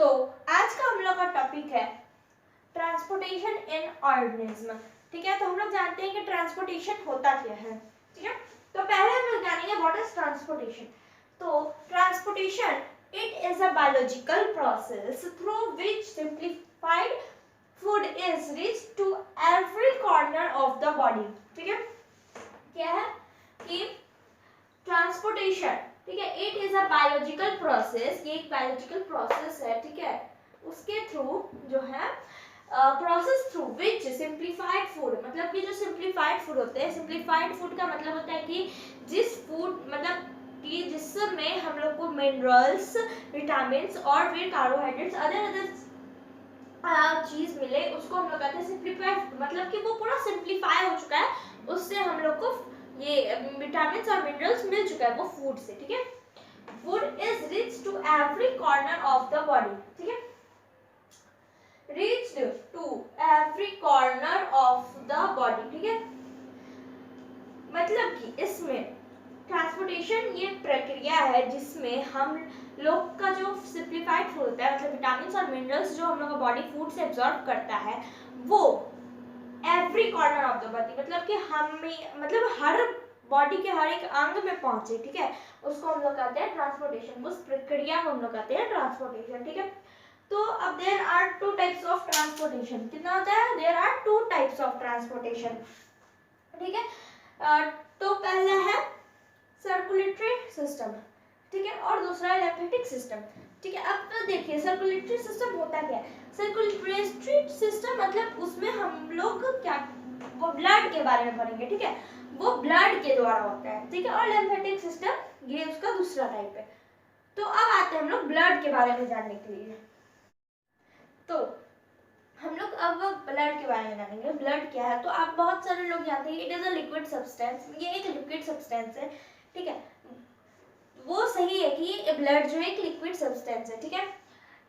तो आज का हम लोग का टॉपिक है ट्रांसपोर्टेशन इन ऑर्गेनिज्म। ठीक है, तो हम लोग जानते हैं कि ट्रांसपोर्टेशन होता क्या है। ठीक है, तो पहले हम लोग जानेंगे व्हाट इज ट्रांसपोर्टेशन। तो transportation it is a biological process through which simplified food is reached to every corner of the body. ठीक है, क्या है कि ट्रांसपोर्टेशन, ठीक है, it is a biological process, ये एक बायोलॉजिकल प्रोसेस है। ठीक है, उसके थ्रू जो है process through which simplified food, मतलब कि जो सिंप्लीफाइड फूड होते हैं, सिंप्लीफाइड फूड का मतलब होता है कि जिस फूड मतलब कि जिसमें हम लोग को मिनरल्स, विटामिन और फिर कार्बोहाइड्रेट्स अदर चीज मिले, उसको हम लोग कहते हैं सिंप्लीफाइड। मतलब कि वो पूरा सिंप्लीफाई हो चुका है, उससे हम लोग को ये विटामिन और मिनरल्स मिल चुका है वो फूड से। ठीक है, food is reach to every corner of the body. ठीक है, reached to every corner of the body। ठीक है, मतलब कि इसमें ट्रांसपोर्टेशन ये प्रक्रिया है जिसमें हम लोग का जो सिंप्लीफाइड फूड होता है, मतलब विटामिन और मिनरल्स जो हम लोग का बॉडी फूड से एब्जॉर्ब करता है, वो every corner of the body, मतलब कि हमें मतलब हर बॉडी के हर एक अंग में पहुंचे। ठीक है, उसको हम लोग कहते हैं ट्रांसपोर्टेशन, उस प्रक्रिया को हम लोग कहते हैं ट्रांसपोर्टेशन। ठीक है, तो अब there are two types of transportation. कितना होता है? There are two types of transportation. ठीक है, तो पहला है सर्कुलेटरी सिस्टम, ठीक है, और दूसरा है लिम्फेटिक सिस्टम। ठीक है, अब तो देखिए सर्कुलेटरी सिस्टम होता क्या है। सर्कुलेटरी सिस्टम मतलब उसमें हम लोग क्या, वो ब्लड के बारे में पढ़ेंगे। ठीक है, वो ब्लड के द्वारा होता है। ठीक है, और लिम्फेटिक सिस्टम ये उसका दूसरा टाइप है। तो अब आते हैं हम लोग ब्लड के बारे में जानने के लिए। तो हम लोग अब ब्लड के बारे में जानेंगे। ब्लड क्या है, तो आप बहुत सारे लोग जानते हैं it is a liquid substance, ये एक लिक्विड सब्सटेंस है। ठीक है, वो सही है कि ब्लड जो है एक लिक्विड सब्सटेंस है। ठीक है,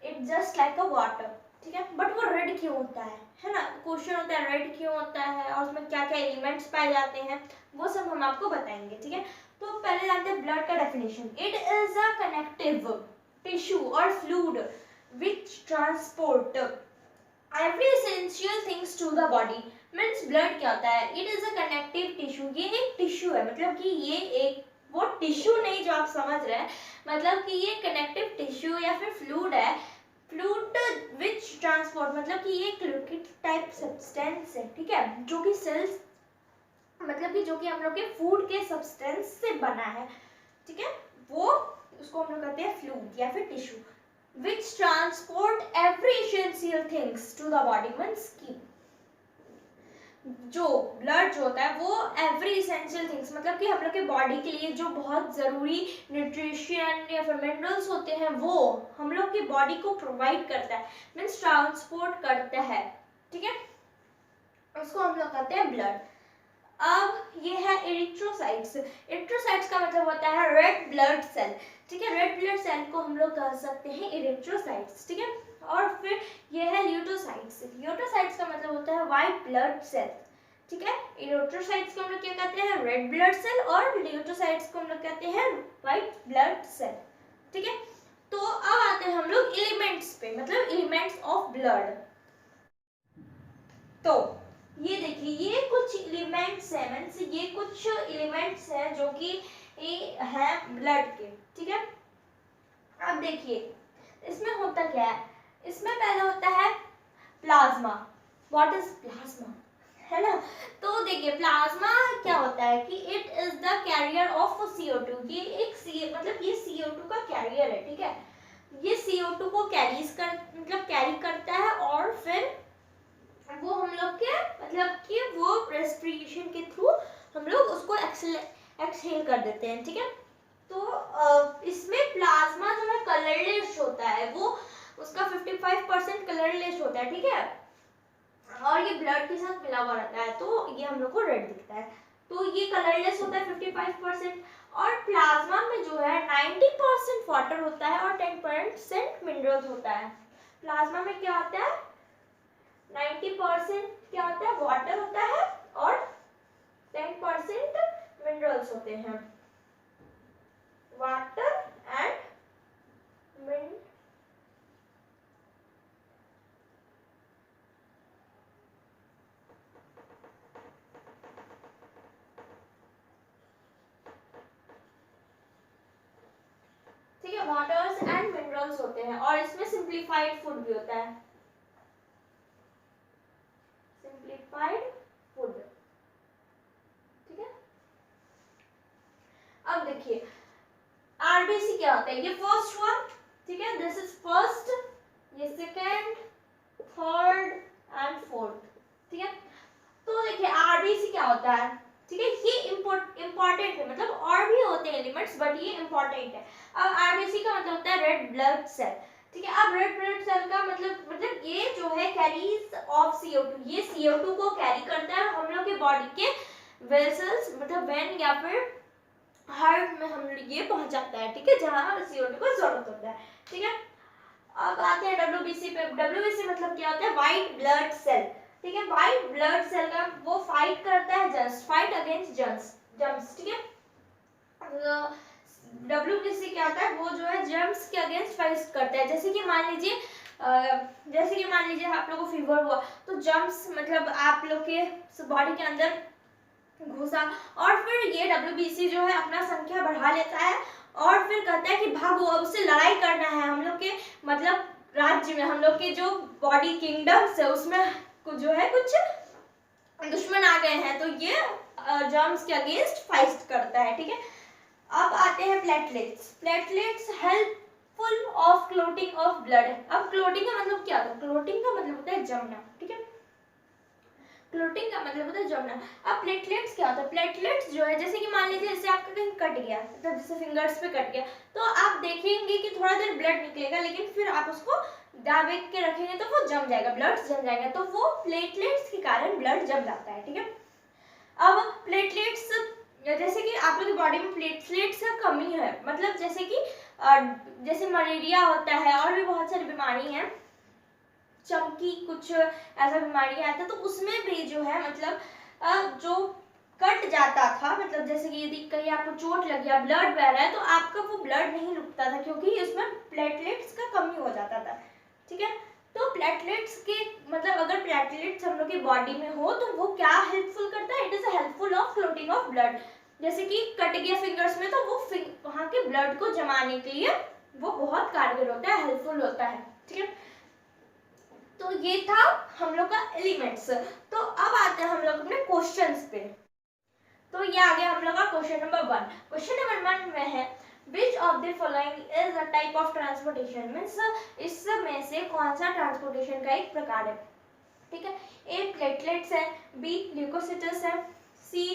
it just like a water. ठीक है, बट वो रेड क्यों होता है ना, क्वेश्चन होता है रेड क्यों होता है और उसमें क्या क्या एलिमेंट्स पाए जाते हैं, वो सब हम आपको बताएंगे। ठीक है, तो पहले जानते हैं ब्लड का definition. It is a connective tissue और fluid which transport every essential things to the body. Means blood क्या होता है, it is a connective tissue, ये एक टिश्यू है, मतलब कि ये एक वो टिश्यू नहीं जो आप समझ रहे हैं, मतलब कि ये कनेक्टिव टिश्यू या फिर फ्लूइड है, फ्लूइड विच ट्रांसपोर्ट, मतलब कि ये एक लिक्विड टाइप सब्सटेंस है। ठीक है, जो कि सेल्स मतलब कि जो कि हम लोग के फूड के सब्सटेंस से बना है। ठीक है, वो उसको हम लोग कहते हैं फ्लूइड या फिर tissue which transport every essential things to the body। means की जो ब्लड जो होता है वो एवरी एसेंशियल थिंग्स, मतलब कि हम लोग के बॉडी के लिए जो बहुत ज़रूरी न्यूट्रिशन या फिर मिनरल्स होते हैं वो हम लोग की बॉडी को प्रोवाइड करता है, मीन्स ट्रांसपोर्ट करता है। ठीक है, उसको हम लोग कहते हैं ब्लड। अब ये है एरिथ्रोसाइट्स। एरिथ्रोसाइट्स का मतलब होता है रेड ब्लड सेल। ठीक है, रेड ब्लड सेल को हम लोग कह सकते हैं एरिथ्रोसाइट्स। ठीक है, और फिर ये है ल्यूकोसाइट्स। ल्यूकोसाइट्स का मतलब होता है व्हाइट ब्लड सेल। ठीक है, एरिथ्रोसाइट्स को हम लोग क्या कहते हैं, रेड ब्लड सेल, और ल्यूकोसाइट्स को हम लोग कहते हैं व्हाइट ब्लड सेल। ठीक है, तो अब आते हैं हम लोग एलिमेंट्स पे, मतलब एलिमेंट्स ऑफ ब्लड। तो ये देखिए ये कुछ एलिमेंट्स हैं, मींस ये कुछ एलिमेंट्स हैं जो कि है ब्लड के। ठीक है, अब देखिए इसमें होता क्या है, इसमें पहले होता है प्लाज्मा। व्हाट इज प्लाज्मा, है ना। तो देखिए प्लाज्मा क्या होता है कि it is the carrier of CO2। ये एक मतलब ये CO2 का कैरियर है। ठीक है, ये CO2 को कैरी करता है और फिर वो हम लोग के मतलब कि वो रेस्पिरेशन के थ्रू हम लोग उसको एक्सहेल कर देते हैं। ठीक है, तो इसमें प्लाज्मा जो है कलरलेस होता है, वो उसका 55% कलरलेस होता है। ठीक है, और ये ब्लड के साथ मिला हुआ रहता है, तो ये हम लोग को रेड दिखता है। तो ये कलरलेस होता है 55%, और प्लाज्मा में जो है 90% वाटर होता है और 10% मिनरल्स होता है। प्लाज्मा में क्या होता है, 90% क्या होता है, वाटर होता है और 10% मिनरल्स होते हैं, वाटर एंड है, वाटर्स एंड मिनरल्स होते हैं और इसमें सिंप्लीफाइड फूड भी होता है, सिंप्लीफाइड फूड, ठीक है। अब देखिए आरबीसी क्या होता है, ये फर्स्ट वन, ठीक है, दिस इज फर्स्ट, ये सेकेंड, थर्ड एंड फोर्थ, ठीक है। तो देखिए आरबीसी क्या होता है, ठीक है, ये इम्पोर्टेंट है, मतलब और भी होते हैं एलिमेंट्स बट ये इम्पोर्टेंट है। अब आरबीसी का मतलब होता है रेड ब्लड सेल, ठीक है। अब रेड ब्लड सेल का मतलब ये जो है कैरीज ऑफ CO2, ये CO2 को कैरी करता है हम लोग के बॉडी के वेसल्स, मतलब वेन या फिर हार्ट में हम ये पहुंचाता है, ठीक है, जहां CO2 को जरूरत होता है, ठीक है। अब आते हैं WBC पे। WBC मतलब क्या होता है, व्हाइट ब्लड सेल, ठीक है। व्हाइट ब्लड सेल का वो फाइट करता है जस्ट, फाइट अगेंस्ट जर्म्स, ठीक है। WBC क्या होता है, वो जो है जर्म्स के अगेंस्ट फाइट करता है। जैसे कि मान लीजिए आप लोगों को फीवर हुआ तो जर्म्स मतलब आप लोग के बॉडी के अंदर घुसा और फिर ये WBC जो है अपना संख्या बढ़ा लेता है और फिर कहता है कि भागो, अब उससे लड़ाई करना है। हम लोग के मतलब राज्य में, हम लोग के जो बॉडी किंगडम्स है उसमें जो है कुछ दुश्मन आ गए हैं, तो ये जर्म्स के अगेंस्ट फाइट करता है, ठीक है। अब आते हैं platelets. Platelets helpful of clotting of blood. अब क्लोटिंग का मतलब क्या होता है, क्लोटिंग का मतलब होता है जमना, ठीक है, क्लोटिंग का मतलब होता है जमना। अब प्लेटलेट्स क्या होता है, प्लेटलेट्स जो है जैसे कि मान लीजिए जैसे आपका कहीं कट गया, तो जैसे फिंगर्स पे कट गया, तो आप देखेंगे कि थोड़ा देर ब्लड निकलेगा, लेकिन फिर आप उसको दाबे के रखेंगे तो वो जम जाएगा, ब्लड जम जाएगा, तो वो प्लेटलेट्स के कारण ब्लड जम जाता है, ठीक है। अब प्लेटलेट्स जैसे कि आप लोग की बॉडी में प्लेटलेट्स का कमी है, मतलब जैसे मलेरिया होता है और भी बहुत सारी बीमारी हैं, चमकी कुछ ऐसा बीमारी आता है, तो उसमें भी जो है मतलब जो कट जाता था, मतलब जैसे कि यदि कहीं आपको चोट लग गया, ब्लड बह रहा है, तो आपका वो ब्लड नहीं रुकता था क्योंकि इसमें प्लेटलेट्स का कमी हो जाता था, ठीक है। तो प्लेटलेट्स के मतलब अगर प्लेटलेट्स हम लोग की बॉडी में हो तो वो क्या हेल्पफुल करता है, it is helpful of clotting of blood. जैसे कि कट गया फिंगर्स में तो वो वहां के ब्लड को जमाने के लिए वो बहुत कारगर होता है, हेल्पफुल होता है, ठीक है। तो ये था हम लोग का एलिमेंट्स। तो अब आते हैं हम लोग अपने क्वेश्चंस पे। तो ये आ गया हम लोग का क्वेश्चन नंबर 1। क्वेश्चन नंबर 1 में है which of the following is a type of transportation, means इसमें से कौन सा ट्रांसपोर्टेशन का एक प्रकार है, ठीक है। ए प्लेटलेट्स है, बी ल्यूकोसाइट्स है, सी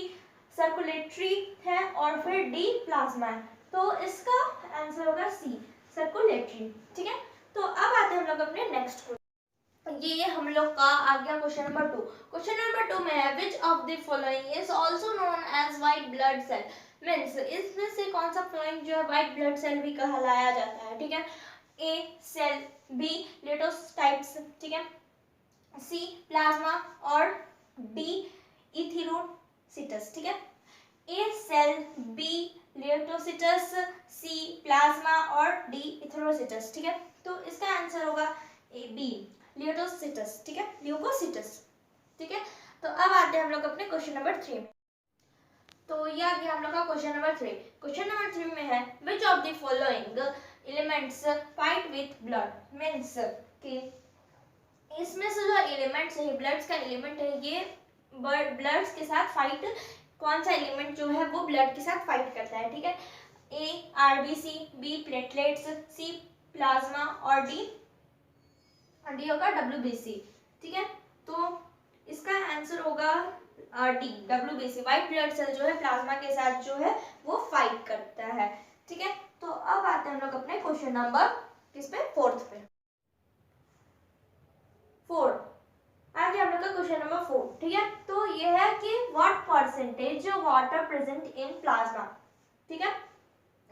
सर्कुलेटरी है और फिर डी प्लाज्मा है। तो इसका आंसर होगा सी सर्कुलेटरी, ठीक है। तो अब आते हैं हम लोग अपने नेक्स्ट क्वेश्चन। ये हम लोग का आ गया क्वेश्चन नंबर 2। क्वेश्चन नंबर 2 में है which of the following is also known as white blood cell, means इसमें से कौन सा फ्लोइंग जो है व्हाइट ब्लड सेल भी कहलाया जाता है, ठीक है। ए सेल, बी लिटोसाइट्स, ठीक है, सी प्लाज्मा और डी इथेरोसाइट्स, ठीक है। ए सेल, बी लिटोसाइट्स, सी प्लाज्मा और डी इथेरोसाइट्स, ठीक है। तो इसका आंसर होगा ए बी ल्यूकोसाइट्स, ठीक है, ल्यूकोसाइट्स, ठीक है। तो अब आते हैं हम लोग अपने क्वेश्चन नंबर 3 में। तो ये आ गया हम लोग का क्वेश्चन नंबर 3। क्वेश्चन नंबर 3 में है which of the following elements fight with blood, means कि इसमें से जो एलिमेंट्स है, ब्लड्स का एलिमेंट है, ये ब्लड्स के साथ फाइट, कौन सा एलिमेंट जो है वो ब्लड के साथ फाइट करता है, ठीक है। A RBC, B platelets, C plasma और डी होगा WBC, ठीक है। तो इसका आंसर होगा D WBC, white blood cell जो है प्लाज्मा के साथ जो है वो फाइट करता है, ठीक है। तो अब आते हैं हम लोग अपने क्वेश्चन नंबर किस पे, 4th पे। 4 आ गया हम लोग का क्वेश्चन नंबर 4, ठीक है। तो ये है कि what percentage water present in plasma, ठीक है,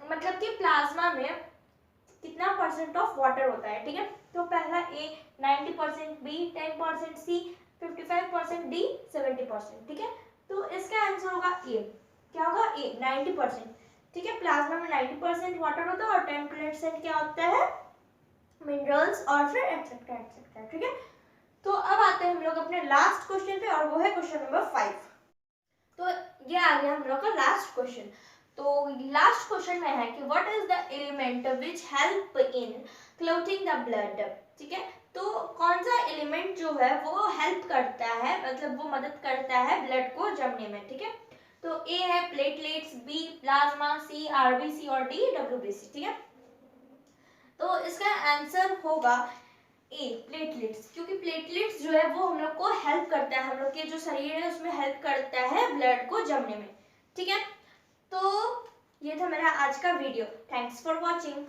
मतलब कि प्लाज्मा में कितना परसेंट ऑफ वाटर होता है, ठीक है। तो पहला ए 90%, बी 10%, सी 55%, डी 70%, ठीक है। तो इसका आंसर होगा ए, क्या होगा ए 90%, ठीक है। प्लाज्मा में 90% वाटर होता है और 10% क्या होता है, मिनरल्स और फिर एटसेट्रा एटसेट्रा, ठीक है। तो अब आते हैं हम लोग अपने लास्ट क्वेश्चन पे और वो है क्वेश्चन नंबर 5। तो ये आ गया हम लोग का लास्ट क्वेश्चन। तो लास्ट क्वेश्चन में है कि what is the element which help in clothing the blood. ठीक है, तो कौन सा एलिमेंट जो है वो हेल्प करता है, मतलब वो मदद करता है ब्लड को जमने में। ठीक है, तो ए है प्लेटलेट्स, बी प्लाज्मा, सी आरबीसी और डी डब्ल्यूबीसी। ठीक है, तो इसका आंसर होगा ए प्लेटलेट्स, क्योंकि प्लेटलेट्स जो है वो हम लोग को हेल्प करता है, हम लोग के जो शरीर है उसमें हेल्प करता है ब्लड को जमने में। ठीक है, तो ये था मेरा आज का वीडियो। Thanks for watching.